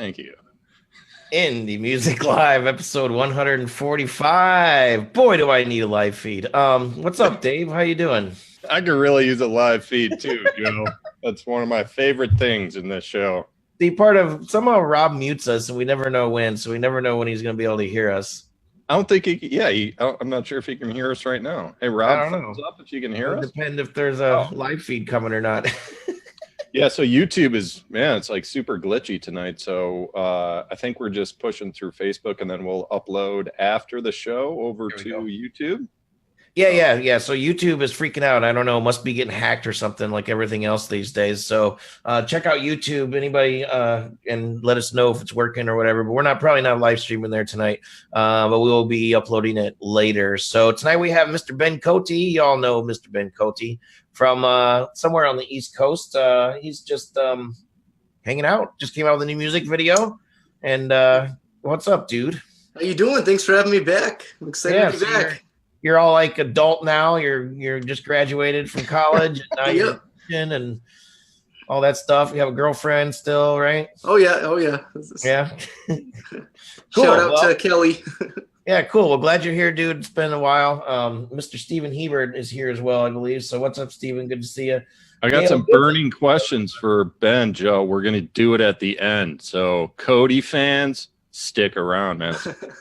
Thank you. Indie Music Live, episode 145. Boy, do I need a live feed. What's up, Dave? How you doing? I could really use a live feed too, Joe. That's one of my favorite things in this show. The part of somehow Rob mutes us, and we never know when, so we never know when he's going to be able to hear us. I don't think I'm not sure if he can hear us right now. Hey, Rob, I don't know. thumbs up if you can hear us. Depend if there's a live feed coming or not. Yeah, so YouTube is, it's like super glitchy tonight. So I think we're just pushing through Facebook, and then we'll upload after the show over to YouTube. Yeah. So YouTube is freaking out. I don't know. Must be getting hacked or something like everything else these days. So check out YouTube, anybody, and let us know if it's working or whatever. But we're probably not live streaming there tonight, but we will be uploading it later. So tonight we have Mr. Ben Cote. Y'all know Mr. Ben Cote from somewhere on the East Coast. He's just hanging out. Just came out with a new music video. And what's up, dude? How you doing? Thanks for having me back. I'm excited to be back. You're all like adult now. You're just graduated from college, and now you're and all that stuff. You have a girlfriend still, right? Oh yeah. Yeah. Cool. Shout out to Kelly. Yeah, cool. Well, glad you're here, dude. It's been a while. Mr. Steven Hebert is here as well, I believe. So what's up, Steven? Good to see you. I got some burning questions for Ben, Joe. We're going to do it at the end. So Cote fans, stick around, man.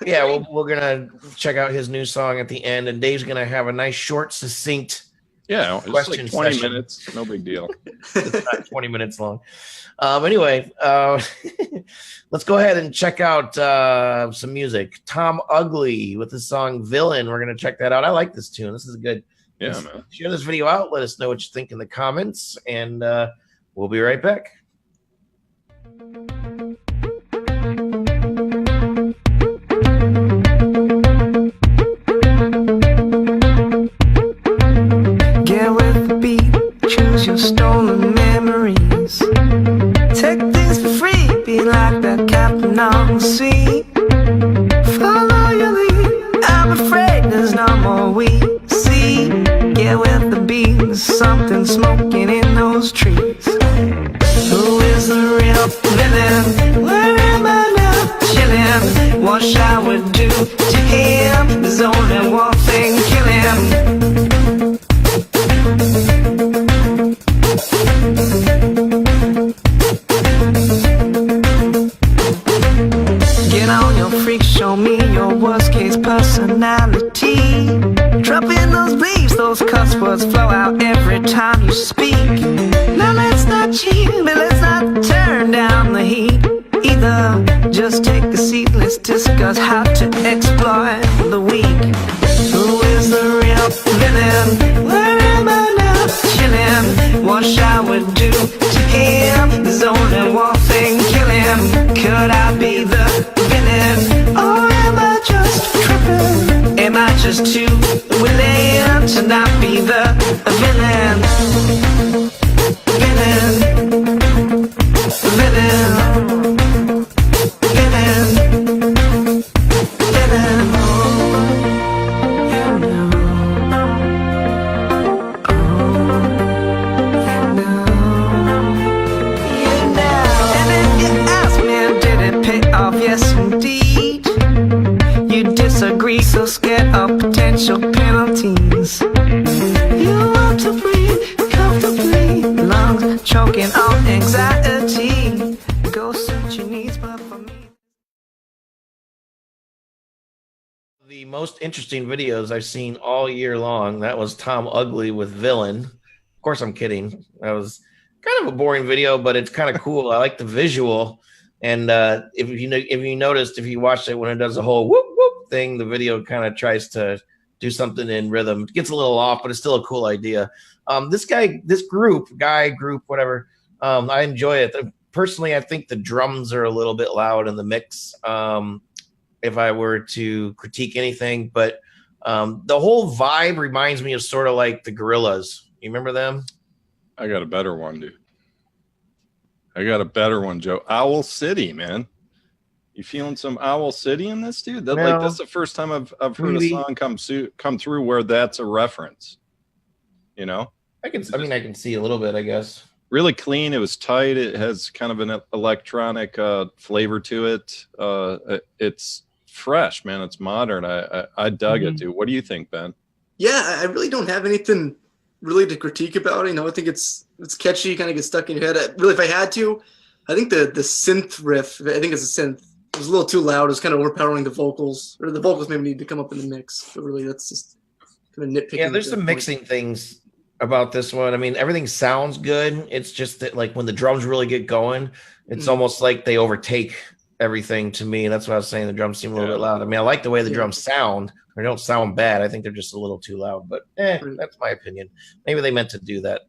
Yeah, we're going to check out his new song at the end, and Dave's going to have a nice, short, succinct question like 20 session. minutes. No big deal. It's not 20 minutes long. Anyway, let's go ahead and check out some music. Tom Ugly with the song Villain. We're going to check that out. I like this tune. This is good. Yeah, man. Share this video out. Let us know what you think in the comments, and we'll be right back. Get with the beat, choose your stolen memories. Take things for free, be like the captain on the sea. Follow your lead, I'm afraid there's no more we see. Get with the beat, there's something smoking in those trees. Who is the real villain? Where am I now? Chilling, what shall we do to him? There's only one thing killing him. Show me your worst case personality. Drop in those bleeps, those cuss words flow out every time you speak. Now let's not cheat, but let's not turn down the heat either. Just take a seat, let's discuss how to exploit the weak. Who is the real villain? Where am I now? Chilling, what shall we do to him? There's only one thing killing him. Could I be the villain? Or am I just tripping? Am I just too willing to not be the villain? Villain, villain, villain, villain. You know, you know. And if you ask me, did it pay off? Yes, indeed. You disagree, so scared of potential penalties. You want to breathe comfortably, lungs choking on anxiety. Go suit your needs, but for me. The most interesting videos I've seen all year long. That was Tom Ugly with Villain. Of course, I'm kidding. That was kind of a boring video, but it's kind of cool. I like the visual. And if you noticed, if you watched it when it does the whole whoop whoop thing, the video kind of tries to do something in rhythm. It gets a little off, but it's still a cool idea. This group, whatever. I enjoy it. Personally, I think the drums are a little bit loud in the mix. If I were to critique anything, but the whole vibe reminds me of sort of like the Gorillaz. You remember them? I got a better one, dude. I got a better one, Joe. Owl City, man. You feeling some Owl City in this, dude? That's the first time I've heard a song come through where that's a reference. You know? I can see a little bit, I guess. really clean. It was tight. It has kind of an electronic flavor to it. It's fresh, man. It's modern. I dug it, dude. What do you think, Ben? Yeah, I really don't have anything really to critique about it. I think it's catchy, kind of gets stuck in your head. Really, if I had to, I think the synth riff, I think it's a synth, it was a little too loud. It was kind of overpowering the vocals, or the vocals maybe need to come up in the mix. But really, that's just kind of nitpicking. Yeah, there's some mixing things about this one. I mean, everything sounds good. It's just that, like, when the drums really get going, it's almost like they overtake everything to me. And that's what I was saying. The drums seem a little bit loud. I mean, I like the way the drums sound. They don't sound bad. I think they're just a little too loud, but that's my opinion. Maybe they meant to do that.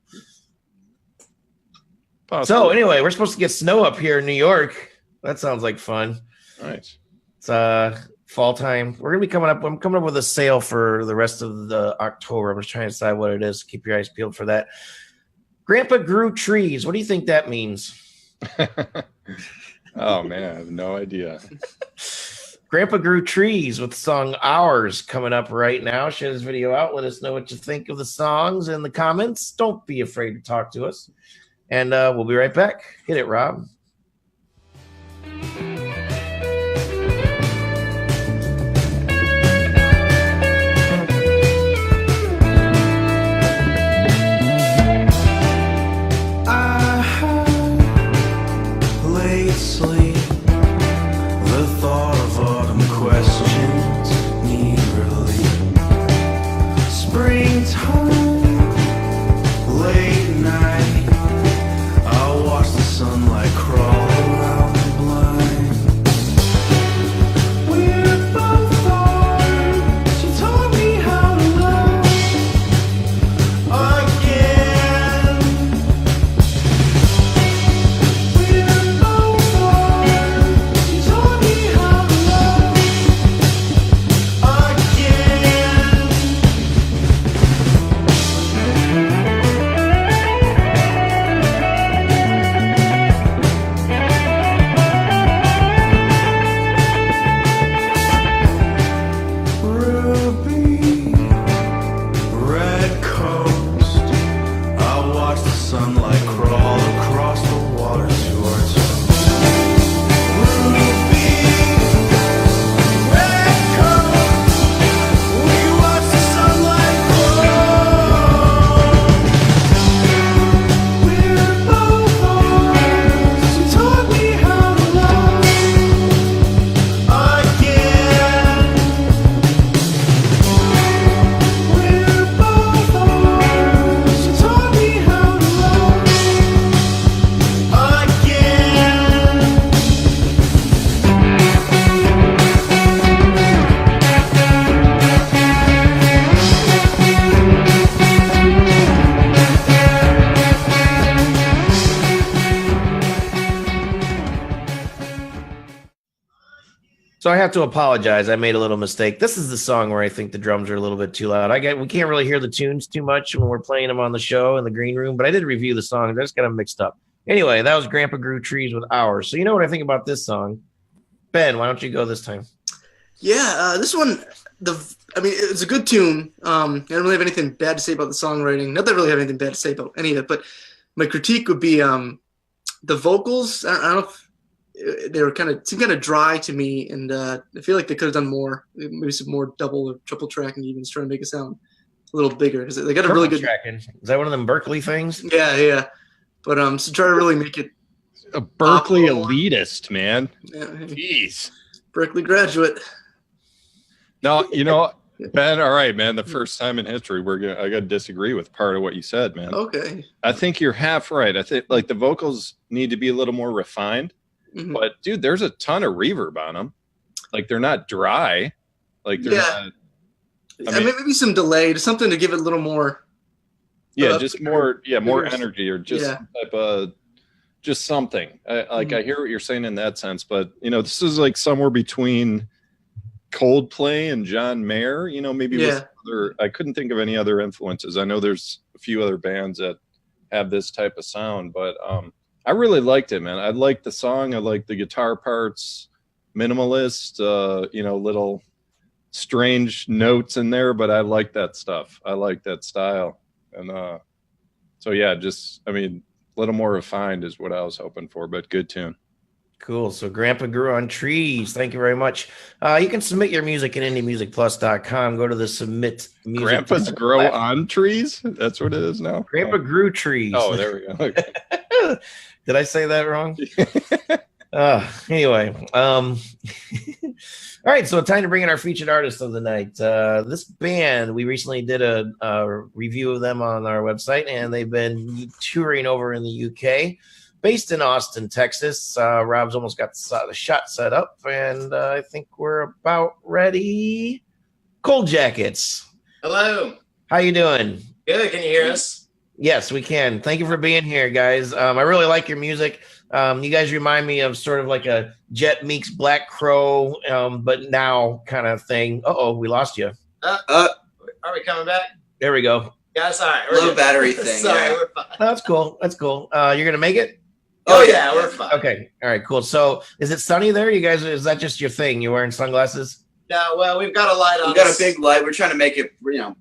Possibly. So anyway, we're supposed to get snow up here in New York. That sounds like fun. Nice. It's fall time. We're gonna be coming up. I'm coming up with a sale for the rest of the October. I'm just trying to decide what it is. Keep your eyes peeled for that. Grandpa grew trees. What do you think that means? Oh man, I have no idea. Grandpa grew trees with the song Ours coming up right now. Share this video out. Let us know what you think of the songs in the comments. Don't be afraid to talk to us. And we'll be right back. Hit it, Rob. So I have to apologize. I made a little mistake. This is the song where I think the drums are a little bit too loud. We can't really hear the tunes too much when we're playing them on the show in the green room, but I did review the songs. I just got them mixed up. Anyway, that was Grandpa Grew Trees with Ours. So you know what I think about this song. Ben, why don't you go this time? Yeah, this one, it's a good tune. I don't really have anything bad to say about the songwriting. Not that I really have anything bad to say about any of it, but my critique would be the vocals. I don't know if they were kind of dry to me, and I feel like they could have done more, maybe some more double or triple tracking, even trying to make it sound a little bigger, because they got a really good tracking. Is that one of them Berkeley things? Yeah. But so try to really make it a Berkeley elitist, man. Yeah. Jeez, Berkeley graduate. No, Ben, all right, man. The first time in history, I got to disagree with part of what you said, man. Okay. I think you're half right. I think like the vocals need to be a little more refined. Mm-hmm. But dude, there's a ton of reverb on them. Like they're not dry. Like they're not. Maybe some delay, just something to give it a little more. Yeah, just more. Yeah, more energy, or just some type of, just something. I hear what you're saying in that sense, but this is like somewhere between Coldplay and John Mayer. Maybe with other. I couldn't think of any other influences. I know there's a few other bands that have this type of sound, but I really liked it, man. I liked the song. I liked the guitar parts, minimalist, little strange notes in there, but I like that stuff. I like that style. And so, yeah, little more refined is what I was hoping for, but good tune. Cool. So Grandpa Grew on Trees. Thank you very much. You can submit your music at indiemusicplus.com. Go to the submit music. Grandpas grow on trees? That's what it is now? Grandpa Grew Trees. Oh, there we go. Okay. Did I say that wrong? Anyway. All right. So time to bring in our featured artist of the night. This band, we recently did a review of them on our website, and they've been touring over in the UK. Based in Austin, Texas. Rob's almost got the shot set up, and I think we're about ready. Cold Jackets. Hello. How you doing? Good. Can you hear us? Yes, we can. Thank you for being here, guys. I really like your music. You guys remind me of sort of like a Jet Meeks Black Crow, but now kind of thing. Uh-oh, we lost you. Are we coming back? There we go. Yeah, sorry. Low battery thing. Sorry, yeah. we're fine. That's cool. That's cool. You're going to make it? Oh, yeah, we're fine. Okay. All right, cool. So is it sunny there? You guys, is that just your thing? You're wearing sunglasses? No, well, we've got a light on. We've got a big light. We're trying to make it, We kind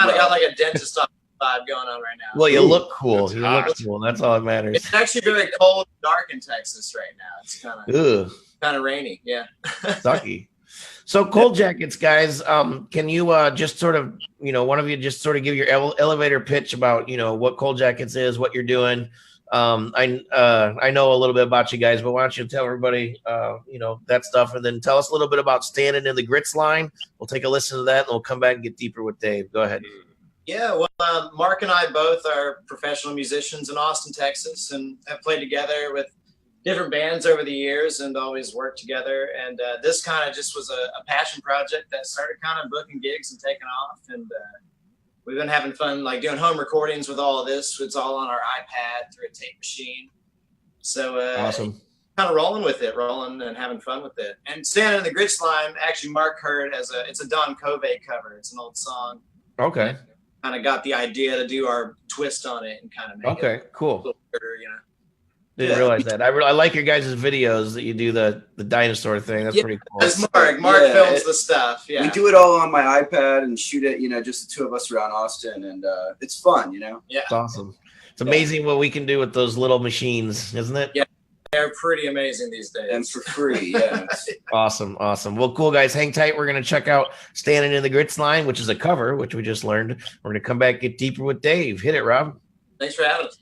of got like a dentist vibe going on right now. Well, you look cool. You hot. look cool. That's all that matters. It's actually very cold and dark in Texas right now. It's kind of rainy. Yeah. Sucky. So Cold Jackets, guys, can you just sort of, one of you just sort of give your elevator pitch about, what Cold Jackets is, what you're doing. I know a little bit about you guys, but why don't you tell everybody, that stuff, and then tell us a little bit about Standing in the Grits line. We'll take a listen to that, and we'll come back and get deeper with Dave. Go ahead. Yeah, well, Mark and I both are professional musicians in Austin, Texas, and have played together with different bands over the years and always worked together. And this kind of just was a passion project that started kind of booking gigs and taking off. And we've been having fun, like doing home recordings with all of this. It's all on our iPad through a tape machine. So awesome. Kind of rolling with it, rolling and having fun with it. And Standing in the Grits line, actually Mark heard it's a Don Cote cover. It's an old song. Okay. Kind of got the idea to do our twist on it and kind of make it cool. a little better, Didn't realize that. I like your guys' videos that you do the dinosaur thing. That's pretty cool. That's Mark films the stuff. Yeah. We do it all on my iPad and shoot it, just the two of us around Austin, and it's fun, Yeah. It's awesome. It's amazing what we can do with those little machines, isn't it? Yeah. They're pretty amazing these days. And for free, yeah. Awesome. Well, cool, guys. Hang tight. We're going to check out Standing in the Grits line, which is a cover, which we just learned. We're going to come back, get deeper with Dave. Hit it, Rob. Thanks for having us.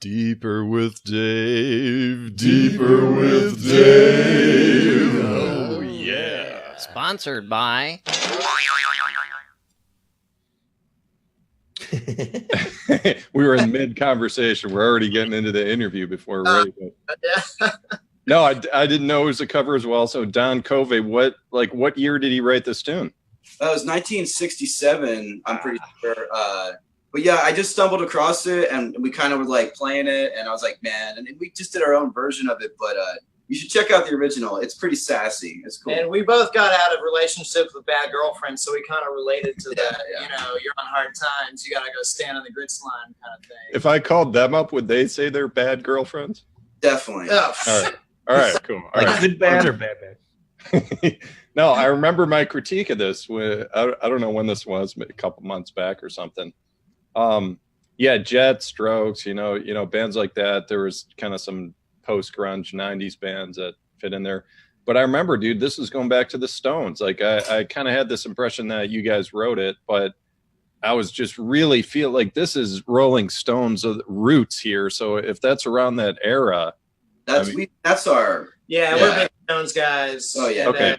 Deeper with Dave. Deeper with Dave. Oh, yeah. Sponsored by. We were in mid conversation. We're already getting into the interview before we're ready. Yeah. No, I didn't know it was a cover as well. So Don Cote, what year did he write this tune? It was 1967. I'm pretty sure. But yeah, I just stumbled across it, and we kind of were like playing it, and I was like, man, and we just did our own version of it. But you should check out the original. It's pretty sassy. It's cool. And we both got out of relationships with bad girlfriends, so we kind of related to that. You know, you're on hard times, you got to go stand on the grits line kind of thing. If I called them up, would they say they're bad girlfriends? Definitely. Oh. All right, cool. All right. Good bad or bad bad? No, I remember my critique of this. I don't know when this was, a couple months back or something. Yeah, Jet, Strokes, you know, bands like that. There was kind of some post-grunge 90s bands that fit in there. But I remember, dude, this is going back to the Stones. Like, I kind of had this impression that you guys wrote it, but I was just really feel like this is Rolling Stones roots here. So if that's around that era. That's our... Yeah, we're big Stones guys. Oh, yeah. Okay.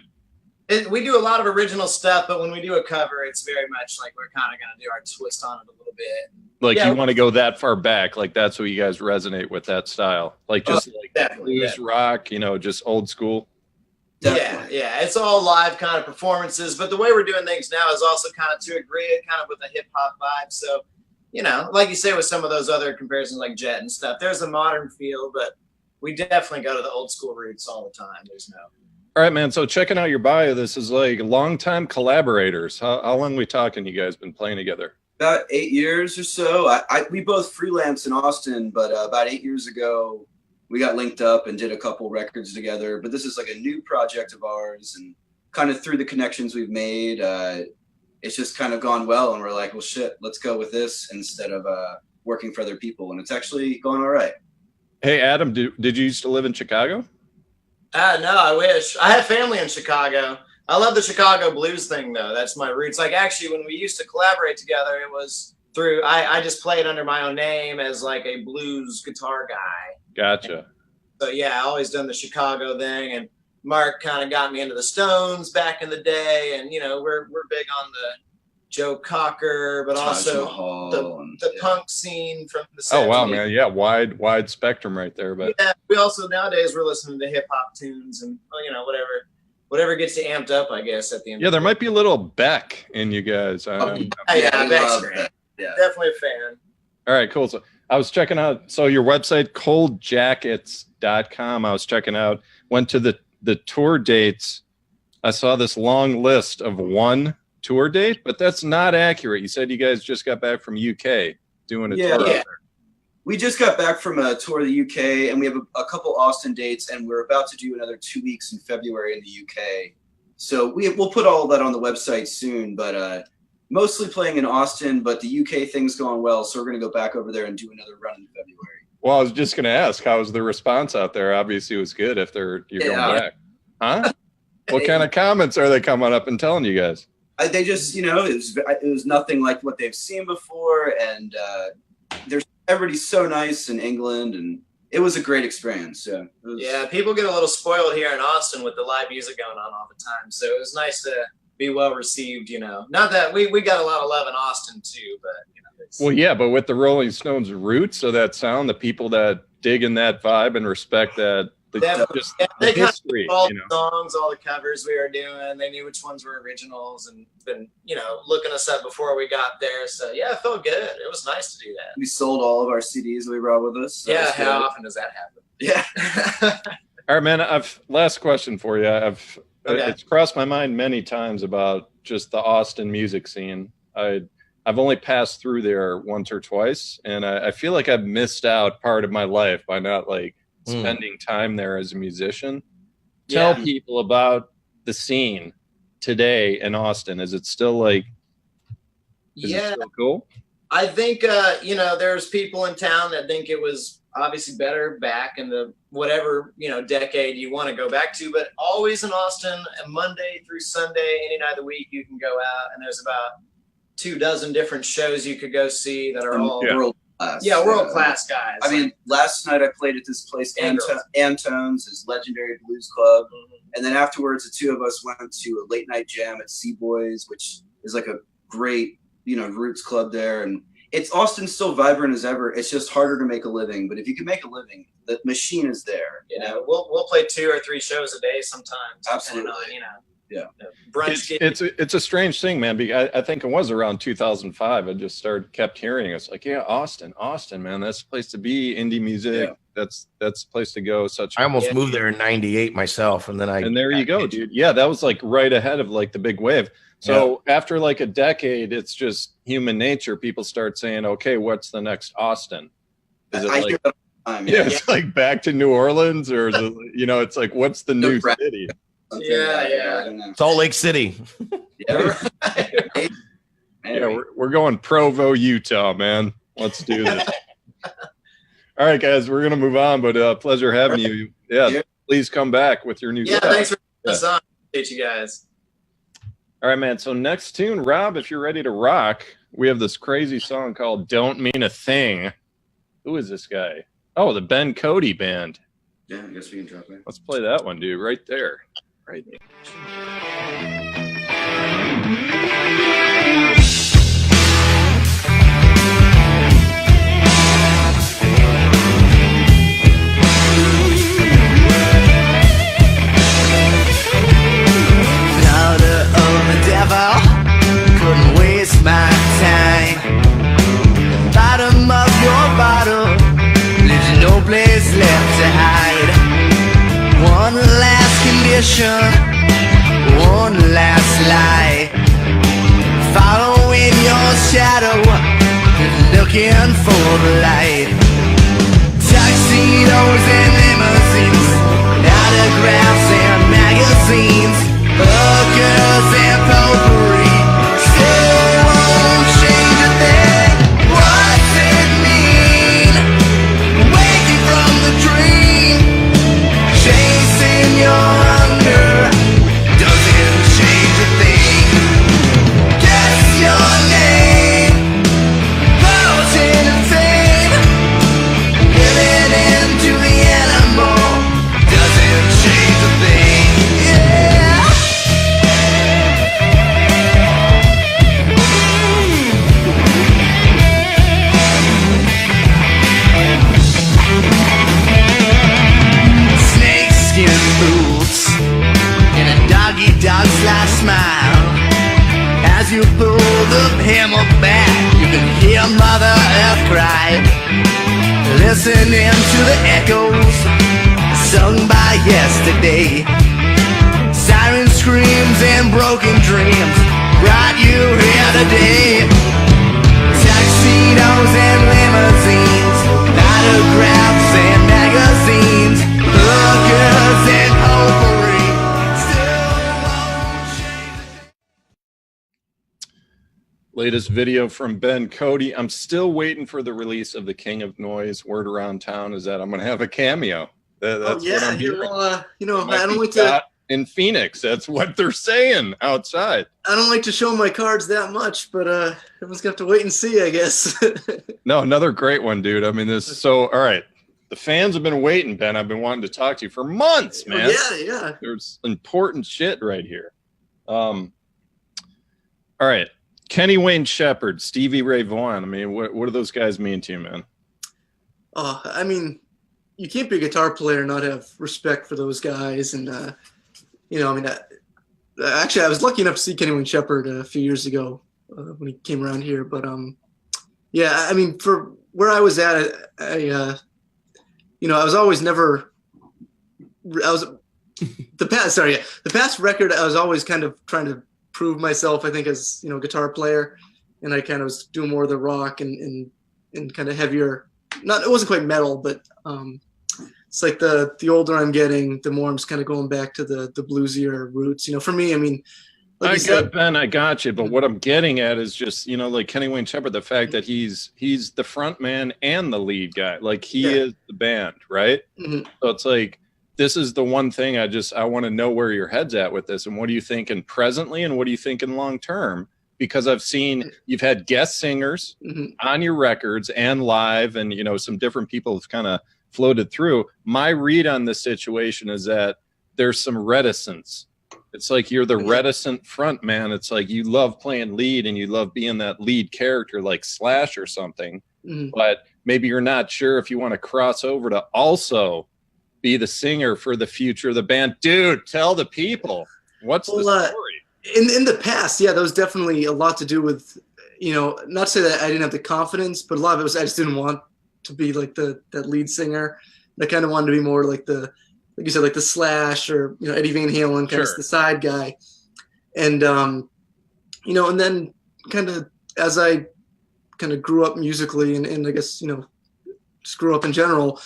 We do a lot of original stuff, but when we do a cover, it's very much like we're kind of going to do our twist on it a little bit. Like you want to go that far back, like that's what you guys resonate with, that style, like just blues rock, you know, just old school. Definitely. Yeah, it's all live kind of performances, but the way we're doing things now is also kind of to agree, kind of with a hip hop vibe. So, you know, like you say with some of those other comparisons like Jet and stuff, there's a modern feel, but we definitely go to the old school roots all the time. There's no. All right, man. So checking out your bio, this is like longtime collaborators. How long we talking? You guys been playing together? About 8 years or so. We both freelance in Austin, but about 8 years ago, we got linked up and did a couple records together. But this is like a new project of ours, and kind of through the connections we've made, it's just kind of gone well. And we're like, well, shit, let's go with this instead of working for other people. And it's actually going all right. Hey, Adam, did you used to live in Chicago? No, I wish. I have family in Chicago. I love the Chicago blues thing, though. That's my roots. Like, actually, when we used to collaborate together, it was through, I just played under my own name as like a blues guitar guy. Gotcha. So, yeah, I always done the Chicago thing. And Mark kind of got me into the Stones back in the day. And, you know, we're big on the Joe Cocker, but also the punk scene from the 70s. Oh, wow, man. Yeah, wide spectrum right there. But yeah, we also nowadays we're listening to hip hop tunes and, you know, whatever gets you amped up, I guess, at the end. Yeah, there might be a little Beck in you guys. Yeah, Beck's great. Yeah. Definitely a fan. All right, cool. So I was checking out, so your website, coldjackets.com, I was checking out, went to the tour dates. I saw this long list of one tour date, but that's not accurate. You said you guys just got back from UK doing a tour out there. We just got back from a tour of the UK, and we have a couple Austin dates, and we're about to do another 2 weeks in February in the UK. So we'll put all of that on the website soon, but mostly playing in Austin, but the UK thing's going well, so we're going to go back over there and do another run in February. Well, I was just going to ask, how was the response out there? Obviously, it was good if you're going back. Huh? What kind of comments are they coming up and telling you guys? They just, you know, it was nothing like what they've seen before, and everybody's so nice in England, and it was a great experience. So yeah, people get a little spoiled here in Austin with the live music going on all the time. So it was nice to be well received. You know, not that we got a lot of love in Austin too, but you know. Well, yeah, but with the Rolling Stones roots of that sound, the people that dig in that vibe and respect that. They history, all the songs, all the covers we were doing. They knew which ones were originals and been, you know, looking us up before we got there. So yeah, it felt good. It was nice to do that. We sold all of our CDs we brought with us. So yeah, how often does that happen? Yeah. All right, man. Last question for you. It's crossed my mind many times about just the Austin music scene. I've only passed through there once or twice, and I feel like I've missed out part of my life by not spending time there as a musician. Tell people about the scene today in Austin. Is it still it still cool? I think you know, there's people in town that think it was obviously better back in the whatever, you know, decade you want to go back to, but always in Austin, Monday through Sunday, any night of the week you can go out, and there's about 24 different shows you could go see that are all world class. Yeah, world class guys. I mean, last night I played at this place, Antone's, his legendary blues club. And then afterwards, the two of us went to a late night jam at Sea Boys, which is like a great, you know, roots club there. And it's Austin's still vibrant as ever. It's just harder to make a living. But if you can make a living, the machine is there. You know, we'll play 2 or 3 shows a day sometimes. Absolutely. On, you know. Yeah. Brunch. It's a strange thing, man. Because I think it was around 2005. I just kept hearing it's like, yeah, Austin, man, that's the place to be. Indie music. Yeah. That's the place to go. I almost moved there in '98 myself, and then and there you go, dude. Yeah, that was like right ahead of like the big wave. So after like a decade, it's just human nature. People start saying, okay, what's the next Austin? Is it like, it's like back to New Orleans, or is it, you know, it's like, what's the new city? Yeah. Salt Lake City. Yeah. Yeah, we're going Provo, Utah, man. Let's do this. All right, guys, we're gonna move on, but pleasure having you. Yeah, please come back with your new stuff. Thanks for this on. Appreciate you guys. All right, man. So next tune, Rob, if you're ready to rock, we have this crazy song called "Don't Mean a Thing." Who is this guy? Oh, the Ben Cote Band. Yeah, I guess we can drop it. Let's play that one, dude. Right there. Right there. Couldn't waste my time. Bottom of your bottle, there's no place left to hide. One last condition, one last lie. Following your shadow, looking for the light. Tuxedos and limousines, autographs and magazines, hookers and potpourri. Still won't change a thing. What's it mean? Waking from the dream, chasing your hunger, doesn't change a thing. Guess your name, floating in fame, giving into the animal, doesn't change a thing. Yeah. Snakeskin boots and a dog slash smile. As you pull the hammer back, you can hear Mother Earth cry. Listening to the echoes sung by yesterday. Siren screams and broken dreams brought you here today. Tuxedos and limousines, autographs and magazines, hookers and potpourri. Still won't change. Latest video from Ben Cote. I'm still waiting for the release of the King of Noise. Word around town is that I'm going to have a cameo. That's what I'm hearing. You know, I don't like to. In Phoenix, that's what they're saying outside. I don't like to show my cards that much, but everyone's gonna have to wait and see, I guess. No, another great one, dude. I mean, this is so all right. The fans have been waiting, Ben. I've been wanting to talk to you for months, man. Yeah. There's important shit right here. All right. Kenny Wayne Shepherd, Stevie Ray Vaughan. I mean, what do those guys mean to you, man? Oh, I mean, you can't be a guitar player and not have respect for those guys. And, you know, I mean, actually, I was lucky enough to see Kenny Wayne Shepherd a few years ago when he came around here. But, yeah, I mean, for where I was at, I was always never – the past record, I was always kind of trying to prove myself, I think, as, you know, guitar player. And I kind of was doing more of the rock and kind of heavier. It wasn't quite metal, but it's like the older I'm getting, the more I'm just kind of going back to the bluesier roots. You know, for me, I mean, like Ben, I got you. But what I'm getting at is just, you know, like Kenny Wayne Shepherd, the fact that he's the front man and the lead guy, like he is the band, right? Mm-hmm. So it's like, this is the one thing I want to know where your head's at with this. And what are you thinking presently? And what are you thinking long term? Because I've seen you've had guest singers on your records and live, and, you know, some different people have kind of floated through. My read on this situation is that there's some reticence It's like you're the reticent front man. It's like you love playing lead and you love being that lead character like Slash or something, but maybe you're not sure if you want to cross over to also be the singer for the future of the band. Dude, tell the people, what's the story? In the past, there was definitely a lot to do with, not to say that I didn't have the confidence, but a lot of it was I just didn't want to be like that lead singer. I kind of wanted to be more like like you said, like the Slash or, Eddie Van Halen, kind of the side guy. And, and then kind of as I kind of grew up musically and I guess, just grew up in general,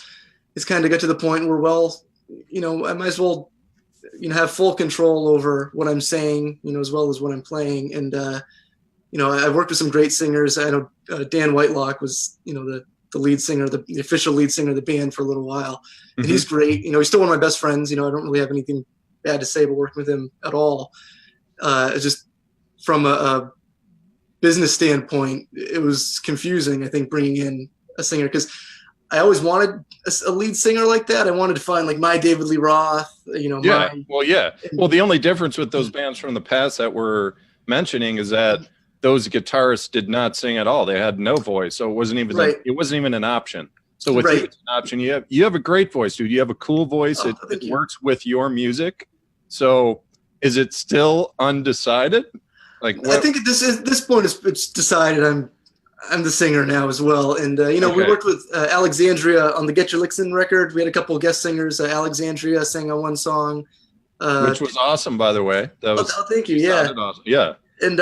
it's kind of got to the point where, I might as well, have full control over what I'm saying, as well as what I'm playing. And, I've worked with some great singers. I know Dan Whitelock was, the lead singer, the official lead singer of the band for a little while. And he's great. He's still one of my best friends. I don't really have anything bad to say about working with him at all. It's just from a business standpoint, it was confusing, I think, bringing in a singer, because I always wanted a lead singer like that. I wanted to find like my David Lee Roth, Well, the only difference with those bands from the past that we're mentioning is that those guitarists did not sing at all. They had no voice, so it wasn't even an option. So with you, it's an option. You have a great voice, dude. You have a cool voice. It works with your music. So is it still undecided? Like, I think at this point it's decided. I'm the singer now as well. And we worked with Alexandria on the Get Your Licks In record. We had a couple of guest singers. Alexandria sang on one song, which was awesome, by the way. That was thank you. Yeah, awesome. Yeah. And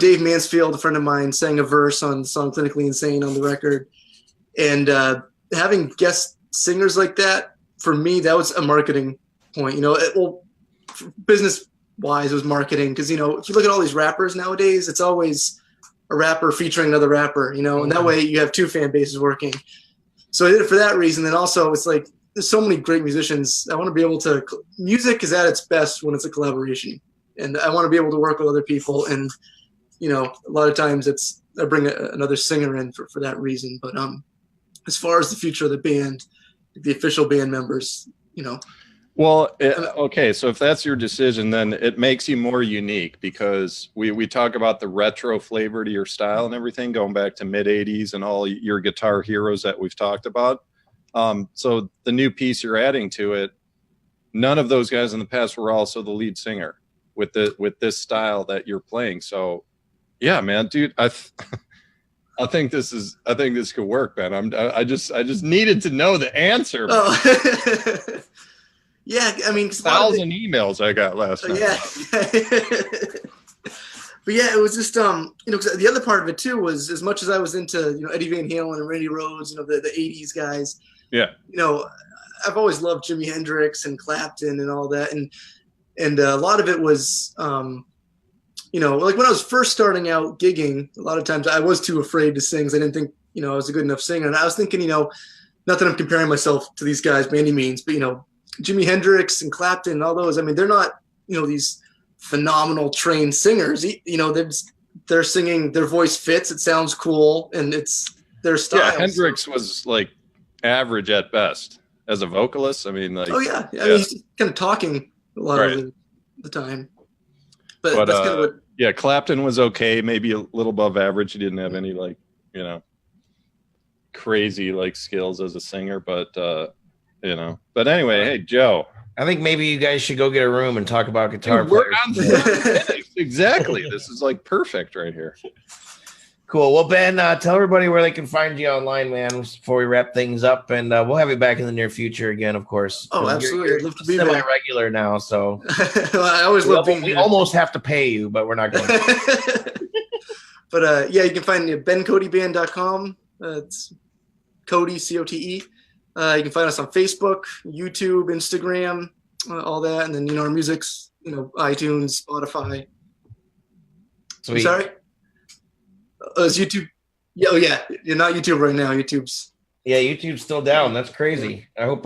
Dave Mansfield, a friend of mine, sang a verse on the song Clinically Insane on the record. And having guest singers like that, for me, that was a marketing point. Business-wise, it was marketing. Because, if you look at all these rappers nowadays, it's always a rapper featuring another rapper, and that way you have two fan bases working. So I did it for that reason. And also, it's like there's so many great musicians. I want to be able to – music is at its best when it's a collaboration. And I want to be able to work with other people. And a lot of times I bring another singer in for that reason. But as far as the future of the band, the official band members, Well, okay, so if that's your decision, then it makes you more unique, because we talk about the retro flavor to your style and everything, going back to mid-'80s and all your guitar heroes that we've talked about. So the new piece you're adding to it, none of those guys in the past were also the lead singer with this style that you're playing. So yeah, man, dude, I think this could work, man. I just needed to know the answer. Oh. Yeah, I mean, 1,000 emails I got last night. Yeah. But yeah, it was just cause the other part of it too was, as much as I was into Eddie Van Halen and Randy Rhoads, the 80s guys. Yeah. I've always loved Jimi Hendrix and Clapton and all that, and a lot of it was like when I was first starting out gigging, a lot of times I was too afraid to sing because I didn't think I was a good enough singer, and I was thinking not that I'm comparing myself to these guys by any means, but Jimi Hendrix and Clapton and all those, I mean, they're not, these phenomenal trained singers. They're singing, their voice fits, it sounds cool, and it's their style. Yeah, Hendrix was like average at best as a vocalist. I mean, like, I mean, he's kind of talking a lot of the time. But that's kind of what. Yeah, Clapton was okay, maybe a little above average. He didn't have any crazy like skills as a singer, but But anyway, hey Joe, I think maybe you guys should go get a room and talk about guitar players. Exactly. This is like perfect right here. Cool. Well, Ben, tell everybody where they can find you online, man, before we wrap things up, and we'll have you back in the near future again, of course. Oh, absolutely. You're semi-regular now, so well, I always love being here. We almost have to pay you, but we're not going to. But you can find me at bencoteband.com. It's Cote, Cote. You can find us on Facebook, YouTube, Instagram, all that, and then our music's iTunes, Spotify. Sweet. I'm sorry. Is YouTube? Yeah, you're not YouTube right now. YouTube's still down. That's crazy. I hope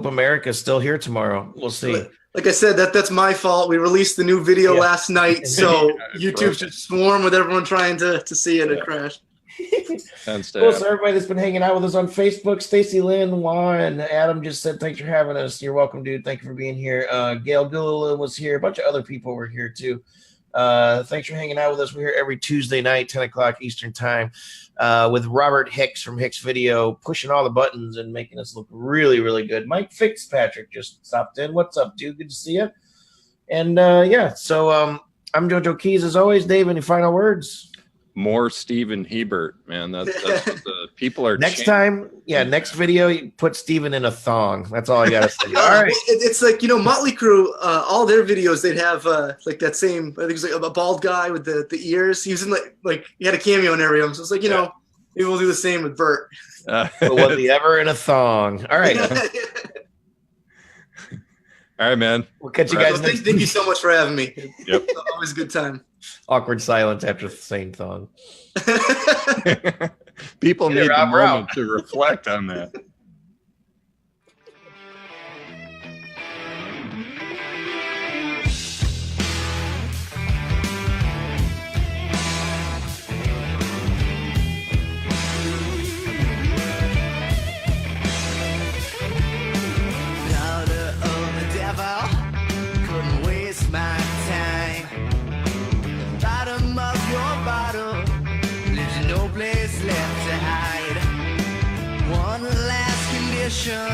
America's still here tomorrow. We'll see. Like I said, that's my fault. We released the new video last night, so YouTube should swarm with everyone trying to see it and crash. Tends to Cool. happen. So everybody that's been hanging out with us on Facebook, Stacy Lynn, Juan, Adam just said thanks for having us. You're welcome, dude. Thank you for being here. Gail Gullilan was here. A bunch of other people were here too. Thanks for hanging out with us. We're here every Tuesday night, 10 o'clock Eastern time, with Robert Hicks from Hicks Video, pushing all the buttons and making us look really, really good. Mike Fitzpatrick just stopped in. What's up, dude? Good to see you. And so I'm JoJo Keys as always. Dave, any final words? More Steven Hebert, man. That's what the people are. Next time, next video, you put Steven in a thong. That's all I gotta say. All right. It's like, Motley Crue, all their videos, they'd have like that same, I think it was like a bald guy with the ears. He was in like he had a cameo in every of them. So it's like, maybe we'll do the same with Bert. But was he ever in a thong? All right. All right, man. We'll catch you guys next. Thank you so much for having me. Yep. It's always a good time. Awkward silence after saying thong. People Get it, need Rob, the moment to reflect on that. Daughter of the devil, couldn't waste my time. Bottom of your bottle, there's no place left to hide. One last condition,